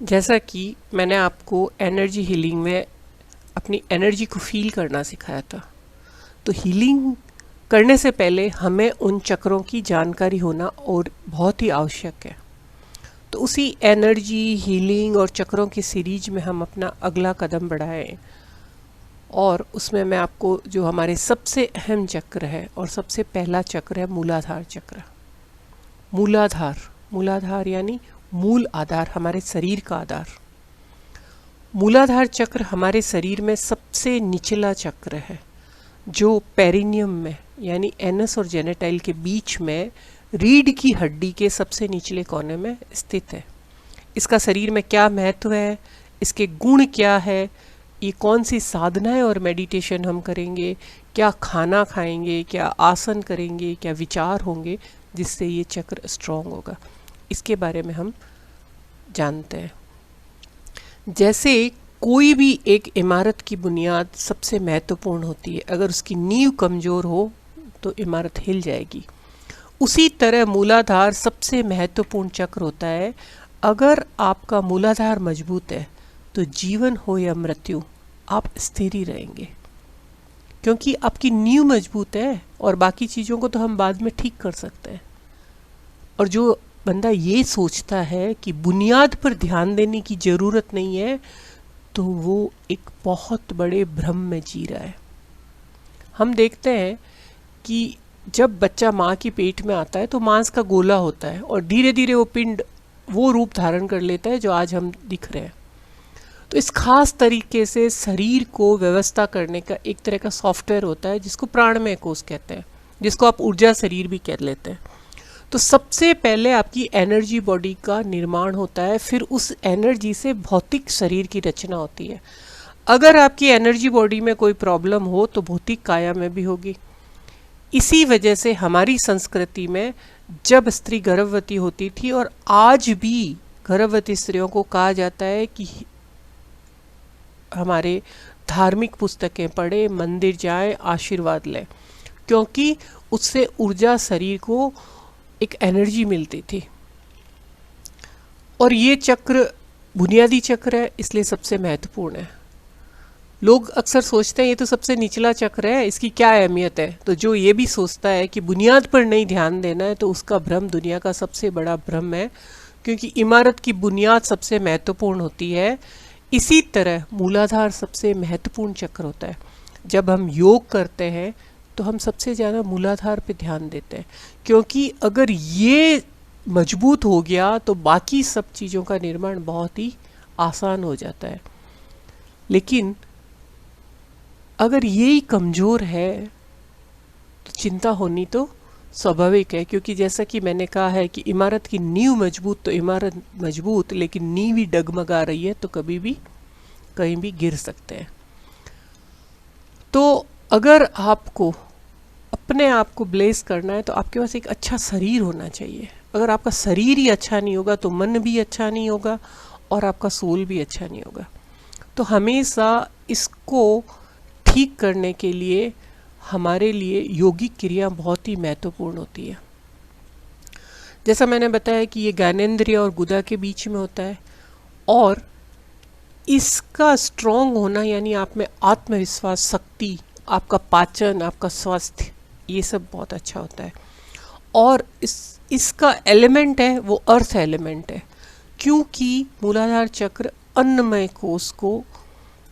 जैसा कि मैंने आपको एनर्जी हीलिंग में अपनी एनर्जी को फील करना सिखाया था, तो हीलिंग करने से पहले हमें उन चक्रों की जानकारी होना और बहुत ही आवश्यक है। तो उसी एनर्जी हीलिंग और चक्रों की सीरीज में हम अपना अगला कदम बढ़ाएं, और उसमें मैं आपको जो हमारे सबसे अहम चक्र है और सबसे पहला चक्र है मूलाधार चक्र। मूलाधार मूलाधार यानी मूल आधार, हमारे शरीर का आधार। मूलाधार चक्र हमारे शरीर में सबसे निचला चक्र है, जो पेरिनियम में यानी एनस और जेनेटाइल के बीच में रीढ़ की हड्डी के सबसे निचले कोने में स्थित है। इसका शरीर में क्या महत्व है, इसके गुण क्या है, ये कौन सी साधनाएं और मेडिटेशन हम करेंगे, क्या खाना खाएंगे, क्या आसन करेंगे, क्या विचार होंगे जिससे ये चक्र स्ट्रांग होगा, इसके बारे में हम जानते हैं। जैसे कोई भी एक इमारत की बुनियाद सबसे महत्वपूर्ण होती है, अगर उसकी नींव कमज़ोर हो तो इमारत हिल जाएगी। उसी तरह मूलाधार सबसे महत्वपूर्ण चक्र होता है। अगर आपका मूलाधार मजबूत है तो जीवन हो या मृत्यु आप स्थिर ही रहेंगे, क्योंकि आपकी नींव मजबूत है और बाकी चीज़ों को तो हम बाद में ठीक कर सकते हैं। और जो बंदा ये सोचता है कि बुनियाद पर ध्यान देने की ज़रूरत नहीं है, तो वो एक बहुत बड़े भ्रम में जी रहा है। हम देखते हैं कि जब बच्चा माँ की पेट में आता है तो मांस का गोला होता है और धीरे धीरे वो पिंड वो रूप धारण कर लेता है जो आज हम दिख रहे हैं। तो इस खास तरीके से शरीर को व्यवस्था करने का एक तरह का सॉफ्टवेयर होता है जिसको प्राणमय कोश कहते हैं, जिसको आप ऊर्जा शरीर भी कह लेते हैं। तो सबसे पहले आपकी एनर्जी बॉडी का निर्माण होता है, फिर उस एनर्जी से भौतिक शरीर की रचना होती है। अगर आपकी एनर्जी बॉडी में कोई प्रॉब्लम हो तो भौतिक काया में भी होगी। इसी वजह से हमारी संस्कृति में जब स्त्री गर्भवती होती थी, और आज भी गर्भवती स्त्रियों को कहा जाता है कि हमारे धार्मिक पुस्तकें पढ़े, मंदिर जाएं, आशीर्वाद लें, क्योंकि उससे ऊर्जा शरीर को एक एनर्जी मिलती थी। और ये चक्र बुनियादी चक्र है, इसलिए सबसे महत्वपूर्ण है। लोग अक्सर सोचते हैं ये तो सबसे निचला चक्र है, इसकी क्या अहमियत है। तो जो ये भी सोचता है कि बुनियाद पर नहीं ध्यान देना है, तो उसका भ्रम दुनिया का सबसे बड़ा भ्रम है, क्योंकि इमारत की बुनियाद सबसे महत्वपूर्ण होती है। इसी तरह मूलाधार सबसे महत्वपूर्ण चक्र होता है। जब हम योग करते हैं तो हम सबसे ज़्यादा मूलाधार पे ध्यान देते हैं, क्योंकि अगर ये मजबूत हो गया तो बाकी सब चीज़ों का निर्माण बहुत ही आसान हो जाता है। लेकिन अगर यही कमज़ोर है तो चिंता होनी तो स्वाभाविक है, क्योंकि जैसा कि मैंने कहा है कि इमारत की नींव मजबूत तो इमारत मजबूत, लेकिन नींव ही डगमगा रही है तो कभी भी कहीं भी गिर सकते हैं। तो अगर आपको अपने आप को ब्लेस करना है तो आपके पास एक अच्छा शरीर होना चाहिए। अगर आपका शरीर ही अच्छा नहीं होगा तो मन भी अच्छा नहीं होगा और आपका सोल भी अच्छा नहीं होगा। तो हमेशा इसको ठीक करने के लिए हमारे लिए योगिक क्रिया बहुत ही महत्वपूर्ण होती है। जैसा मैंने बताया कि ये ज्ञानेंद्रिय और गुदा के बीच में होता है, और इसका स्ट्रॉन्ग होना यानी आप में आत्मविश्वास, शक्ति, आपका पाचन, आपका स्वास्थ्य, ये सब बहुत अच्छा होता है। और इसका एलिमेंट है वो अर्थ एलिमेंट है, क्योंकि मूलाधार चक्र अन्नमय कोश को,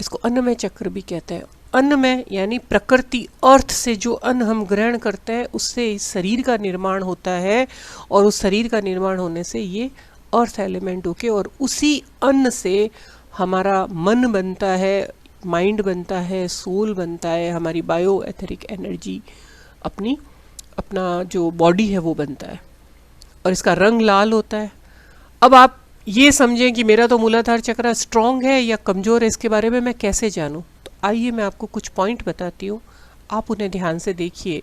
इसको अन्नमय चक्र भी कहते हैं। अन्नमय यानी प्रकृति, अर्थ से जो अन्न हम ग्रहण करते हैं उससे इस शरीर का निर्माण होता है, और उस शरीर का निर्माण होने से ये अर्थ एलिमेंट होके, और उसी अन्न से हमारा मन बनता है, माइंड बनता है, सोल बनता है, हमारी बायो एथेरिक एनर्जी, अपना जो बॉडी है वो बनता है, और इसका रंग लाल होता है। अब आप ये समझें कि मेरा तो मूलाधार चक्र स्ट्रॉन्ग है या कमज़ोर है, इसके बारे में मैं कैसे जानूं? तो आइए मैं आपको कुछ पॉइंट बताती हूँ, आप उन्हें ध्यान से देखिए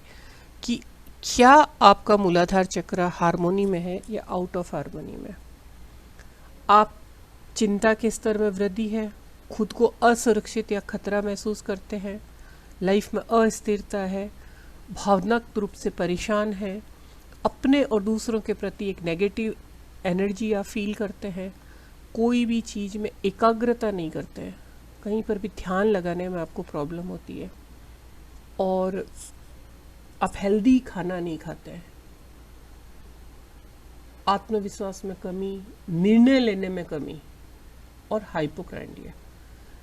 कि क्या आपका मूलाधार चक्र हार्मोनी में है या आउट ऑफ हार्मोनी में। आप चिंता के स्तर में वृद्धि है, खुद को असुरक्षित या खतरा महसूस करते हैं, लाइफ में अस्थिरता है, भावनात्मक रूप से परेशान है, अपने और दूसरों के प्रति एक नेगेटिव एनर्जी आप फील करते हैं, कोई भी चीज़ में एकाग्रता नहीं करते हैं, कहीं पर भी ध्यान लगाने में आपको प्रॉब्लम होती है, और आप हेल्दी खाना नहीं खाते हैं, आत्मविश्वास में कमी, निर्णय लेने में कमी और हाइपोक्राइंडिया,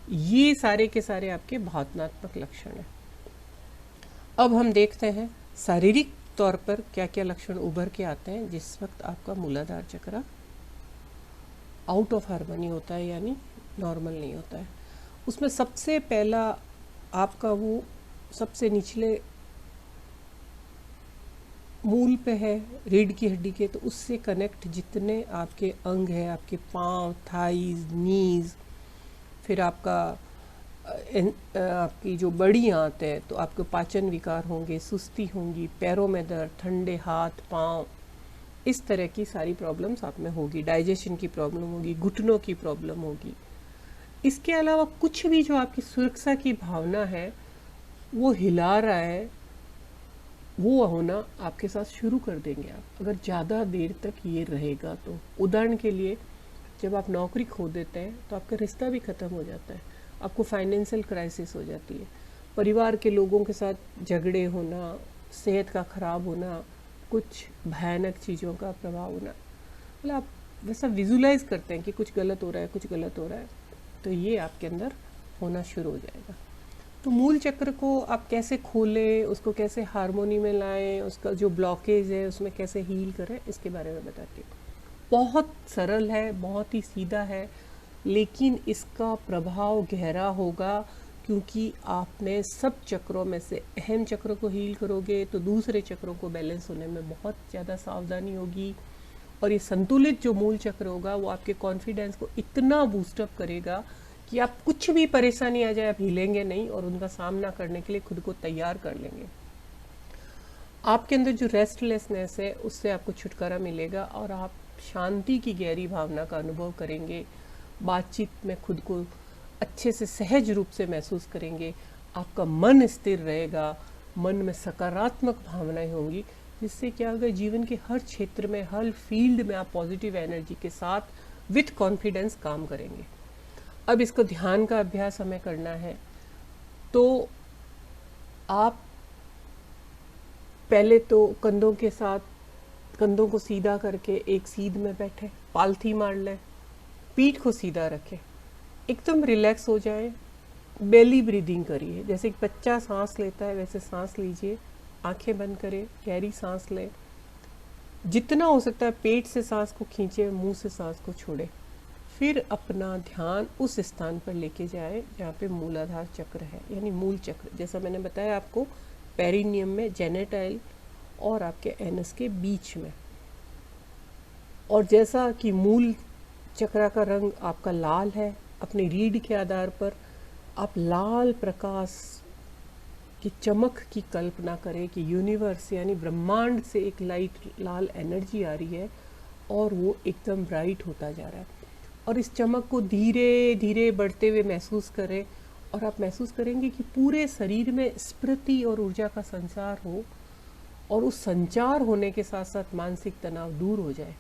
ये सारे के सारे आपके भावनात्मक लक्षण हैं। अब हम देखते हैं शारीरिक तौर पर क्या क्या लक्षण उभर के आते हैं जिस वक्त आपका मूलाधार चक्र आउट ऑफ हार्मनी होता है, यानी नॉर्मल नहीं होता है। उसमें सबसे पहला आपका वो सबसे निचले मूल पे है, रीढ़ की हड्डी के, तो उससे कनेक्ट जितने आपके अंग हैं, आपके पाँव, थाइज, नीज, फिर आपका आपकी जो बड़ी आंत है, तो आपके पाचन विकार होंगे, सुस्ती होंगी, पैरों में दर्द, ठंडे हाथ पाँव, इस तरह की सारी प्रॉब्लम्स आप में होगी। डाइजेशन की प्रॉब्लम होगी, घुटनों की प्रॉब्लम होगी। इसके अलावा कुछ भी जो आपकी सुरक्षा की भावना है वो हिला रहा है, वो होना आपके साथ शुरू कर देंगे आप, अगर ज़्यादा देर तक ये रहेगा तो। उदाहरण के लिए, जब आप नौकरी खो देते हैं तो आपका रिश्ता भी ख़त्म हो जाता है, आपको फाइनेंशियल क्राइसिस हो जाती है, परिवार के लोगों के साथ झगड़े होना, सेहत का ख़राब होना, कुछ भयानक चीज़ों का प्रभाव होना, मतलब आप वैसा विजुलाइज करते हैं कि कुछ गलत हो रहा है, कुछ गलत हो रहा है, तो ये आपके अंदर होना शुरू हो जाएगा। तो मूल चक्र को आप कैसे खोलें, उसको कैसे हार्मोनी में लाएं, उसका जो ब्लॉकेज है उसमें कैसे हील करें, इसके बारे में बताती हूँ। बहुत सरल है, बहुत ही सीधा है, लेकिन इसका प्रभाव गहरा होगा, क्योंकि आपने सब चक्रों में से अहम चक्र को हील करोगे तो दूसरे चक्रों को बैलेंस होने में बहुत ज़्यादा सावधानी होगी। और ये संतुलित जो मूल चक्र होगा वो आपके कॉन्फिडेंस को इतना बूस्टअप करेगा कि आप कुछ भी परेशानी आ जाए आप हिलेंगे नहीं, और उनका सामना करने के लिए खुद को तैयार कर लेंगे। आपके अंदर जो रेस्टलेसनेस है उससे आपको छुटकारा मिलेगा, और आप शांति की गहरी भावना का अनुभव करेंगे, बातचीत में खुद को अच्छे से सहज रूप से महसूस करेंगे, आपका मन स्थिर रहेगा, मन में सकारात्मक भावनाएं होंगी, जिससे क्या होगा, जीवन के हर क्षेत्र में, हर फील्ड में आप पॉजिटिव एनर्जी के साथ विथ कॉन्फिडेंस काम करेंगे। अब इसको ध्यान का अभ्यास हमें करना है, तो आप पहले तो कंधों के साथ, कंधों को सीधा करके एक सीध में बैठे, पालथी मार लें, पीठ को सीधा रखें, एकदम रिलैक्स हो जाए, बेली ब्रीदिंग करिए, जैसे एक बच्चा सांस लेता है वैसे सांस लीजिए, आंखें बंद करें, गहरी सांस लें, जितना हो सकता है पेट से सांस को खींचे, मुंह से सांस को छोड़े, फिर अपना ध्यान उस स्थान पर लेके जाए जहाँ पे मूलाधार चक्र है, यानी मूल चक्र, जैसा मैंने बताया आपको, पेरिनियम में, जेनेटाइल और आपके एनस के बीच में। और जैसा कि मूल चक्र का रंग आपका लाल है, अपनी रीढ़ के आधार पर आप लाल प्रकाश की चमक की कल्पना करें कि यूनिवर्स यानी ब्रह्मांड से एक लाइट लाल एनर्जी आ रही है और वो एकदम ब्राइट होता जा रहा है, और इस चमक को धीरे धीरे बढ़ते हुए महसूस करें, और आप महसूस करेंगे कि पूरे शरीर में स्मृति और ऊर्जा का संचार हो, और उस संचार होने के साथ साथ मानसिक तनाव दूर हो जाए।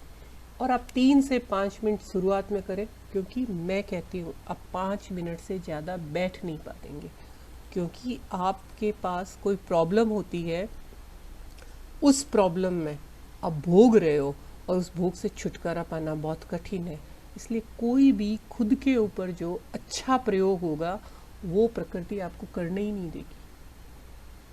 और आप 3 से 5 मिनट शुरुआत में करें, क्योंकि मैं कहती हूँ आप 5 मिनट से ज़्यादा बैठ नहीं पाएंगे, क्योंकि आपके पास कोई प्रॉब्लम होती है, उस प्रॉब्लम में आप भोग रहे हो और उस भोग से छुटकारा पाना बहुत कठिन है। इसलिए कोई भी खुद के ऊपर जो अच्छा प्रयोग होगा वो प्रकृति आपको करने ही नहीं देगी,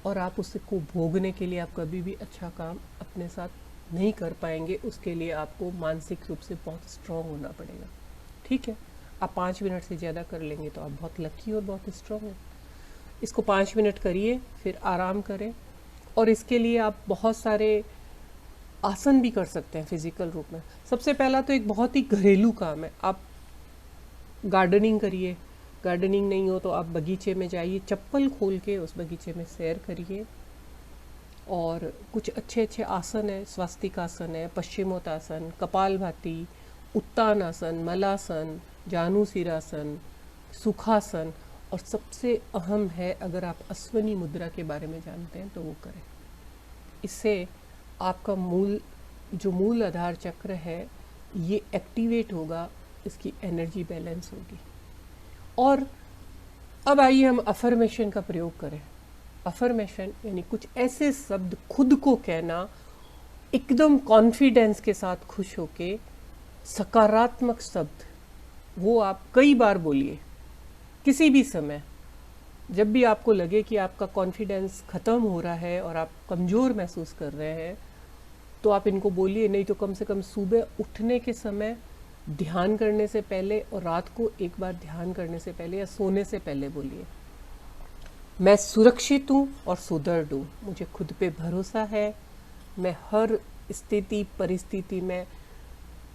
और आप उससे को भोगने के लिए आप कभी भी अच्छा काम अपने साथ नहीं कर पाएंगे। उसके लिए आपको मानसिक रूप से बहुत स्ट्रांग होना पड़ेगा। ठीक है, आप 5 मिनट से ज़्यादा कर लेंगे तो आप बहुत लकी और बहुत स्ट्रांग हैं। इसको 5 मिनट करिए, फिर आराम करें, और इसके लिए आप बहुत सारे आसन भी कर सकते हैं फिजिकल रूप में। सबसे पहला तो एक बहुत ही घरेलू काम है, आप गार्डनिंग करिए, गार्डनिंग नहीं हो तो आप बगीचे में जाइए, चप्पल खोल के उस बगीचे में सैर करिए, और कुछ अच्छे अच्छे आसन है, स्वास्तिक आसन है, पश्चिमोत्तासन, कपालभाति, उत्तानासन, मलासन, जानुशिरासन, सुखासन, और सबसे अहम है, अगर आप अश्वनी मुद्रा के बारे में जानते हैं तो वो करें। इससे आपका मूल आधार चक्र है ये एक्टिवेट होगा, इसकी एनर्जी बैलेंस होगी। और अब आइए हम अफर्मेशन का प्रयोग करें। अफर्मेशन यानी कुछ ऐसे शब्द खुद को कहना, एकदम कॉन्फिडेंस के साथ खुश होके, सकारात्मक शब्द, वो आप कई बार बोलिए किसी भी समय। जब भी आपको लगे कि आपका कॉन्फिडेंस ख़त्म हो रहा है और आप कमज़ोर महसूस कर रहे हैं, तो आप इनको बोलिए। नहीं तो कम से कम सुबह उठने के समय, ध्यान करने से पहले और रात को एक बार ध्यान करने से पहले या सोने से पहले बोलिए, मैं सुरक्षित हूँ और सुदृढ़ हूँ, मुझे खुद पे भरोसा है, मैं हर स्थिति परिस्थिति में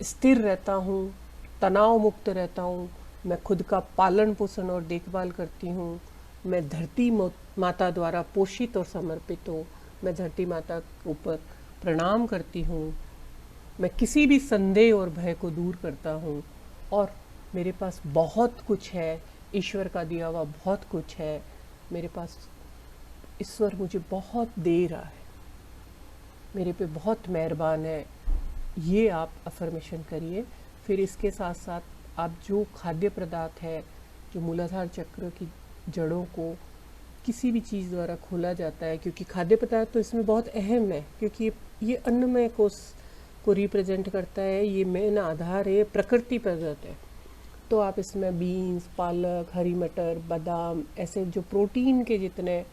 स्थिर रहता हूँ, तनाव मुक्त रहता हूँ, मैं खुद का पालन पोषण और देखभाल करती हूँ, मैं धरती माता द्वारा पोषित और समर्पित हूँ, मैं धरती माता के ऊपर प्रणाम करती हूँ, मैं किसी भी संदेह और भय को दूर करता हूँ, और मेरे पास बहुत कुछ है, ईश्वर का दिया हुआ बहुत कुछ है, मेरे पास ईश्वर मुझे बहुत दे रहा है, मेरे पे बहुत मेहरबान है। ये आप अफर्मेशन करिए। फिर इसके साथ साथ आप जो खाद्य पदार्थ है, जो मूलाधार चक्र की जड़ों को किसी भी चीज़ द्वारा खोला जाता है, क्योंकि खाद्य पदार्थ तो इसमें बहुत अहम है, क्योंकि ये अन्नमय कोश को रिप्रेजेंट करता है, ये मेन आधार है, प्रकृति प्रदत्त है। तो आप इसमें बीन्स, पालक, हरी मटर, बादाम, ऐसे जो प्रोटीन के जितने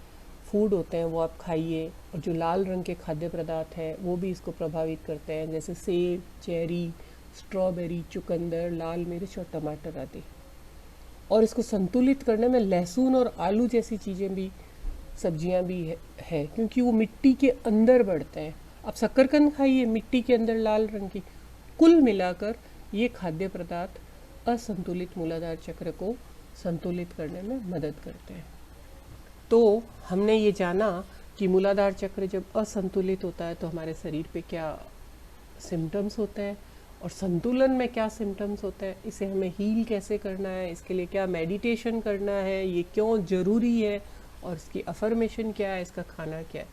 फूड होते हैं वो आप खाइए। और जो लाल रंग के खाद्य पदार्थ हैं वो भी इसको प्रभावित करते हैं, जैसे सेब, चेरी, स्ट्रॉबेरी, चुकंदर, लाल मिर्च और टमाटर आदि। और इसको संतुलित करने में लहसुन और आलू जैसी चीज़ें भी, सब्जियां भी है, क्योंकि वो मिट्टी के अंदर बढ़ते हैं। आप शकरकंद खाइए, मिट्टी के अंदर लाल रंग की। कुल मिलाकर ये खाद्य पदार्थ असंतुलित मूलाधार चक्र को संतुलित करने में मदद करते हैं। तो हमने ये जाना कि मूलाधार चक्र जब असंतुलित होता है तो हमारे शरीर पे क्या सिम्टम्स होते हैं, और संतुलन में क्या सिम्टम्स होते हैं, इसे हमें हील कैसे करना है, इसके लिए क्या मेडिटेशन करना है, ये क्यों ज़रूरी है, और इसकी अफर्मेशन क्या है, इसका खाना क्या है।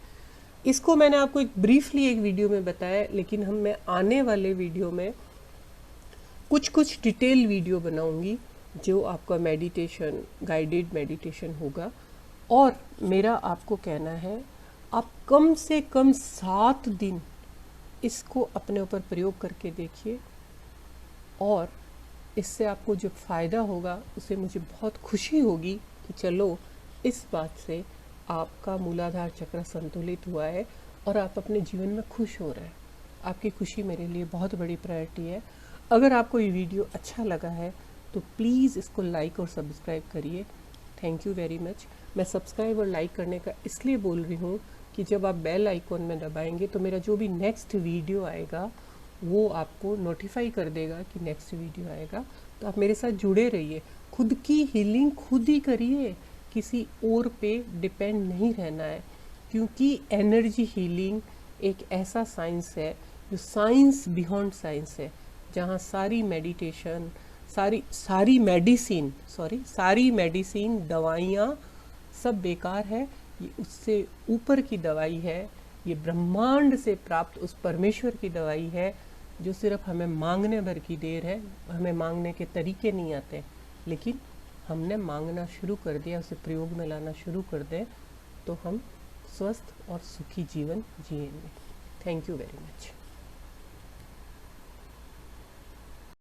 इसको मैंने आपको ब्रीफली एक वीडियो में बताया, लेकिन मैं आने वाले वीडियो में कुछ डिटेल वीडियो बनाऊंगी जो आपका मेडिटेशन, गाइडेड मेडिटेशन होगा। और मेरा आपको कहना है, आप कम से कम 7 दिन इसको अपने ऊपर प्रयोग करके देखिए, और इससे आपको जो फ़ायदा होगा उससे मुझे बहुत खुशी होगी कि चलो इस बात से आपका मूलाधार चक्र संतुलित हुआ है और आप अपने जीवन में खुश हो रहे हैं। आपकी खुशी मेरे लिए बहुत बड़ी प्रायोरिटी है। अगर आपको ये वीडियो अच्छा लगा है तो प्लीज़ इसको लाइक और सब्सक्राइब करिए। Thank you very much. मैं सब्सक्राइब और लाइक करने का इसलिए बोल रही हूँ कि जब आप बेल आइकॉन में दबाएंगे तो मेरा जो भी नेक्स्ट वीडियो आएगा वो आपको नोटिफाई कर देगा कि नेक्स्ट वीडियो आएगा। तो आप मेरे साथ जुड़े रहिए। खुद की हीलिंग खुद ही करिए, किसी और पे डिपेंड नहीं रहना है, क्योंकि एनर्जी हीलिंग एक ऐसा साइंस है जो साइंस बियॉन्ड साइंस है, जहाँ सारी मेडिटेशन, सारी मेडिसिन, दवाइयाँ सब बेकार है। ये उससे ऊपर की दवाई है, ये ब्रह्मांड से प्राप्त उस परमेश्वर की दवाई है जो सिर्फ हमें मांगने भर की देर है। हमें मांगने के तरीके नहीं आते, लेकिन हमने मांगना शुरू कर दिया, उसे प्रयोग में लाना शुरू कर दें तो हम स्वस्थ और सुखी जीवन जिएंगे। Thank you very much.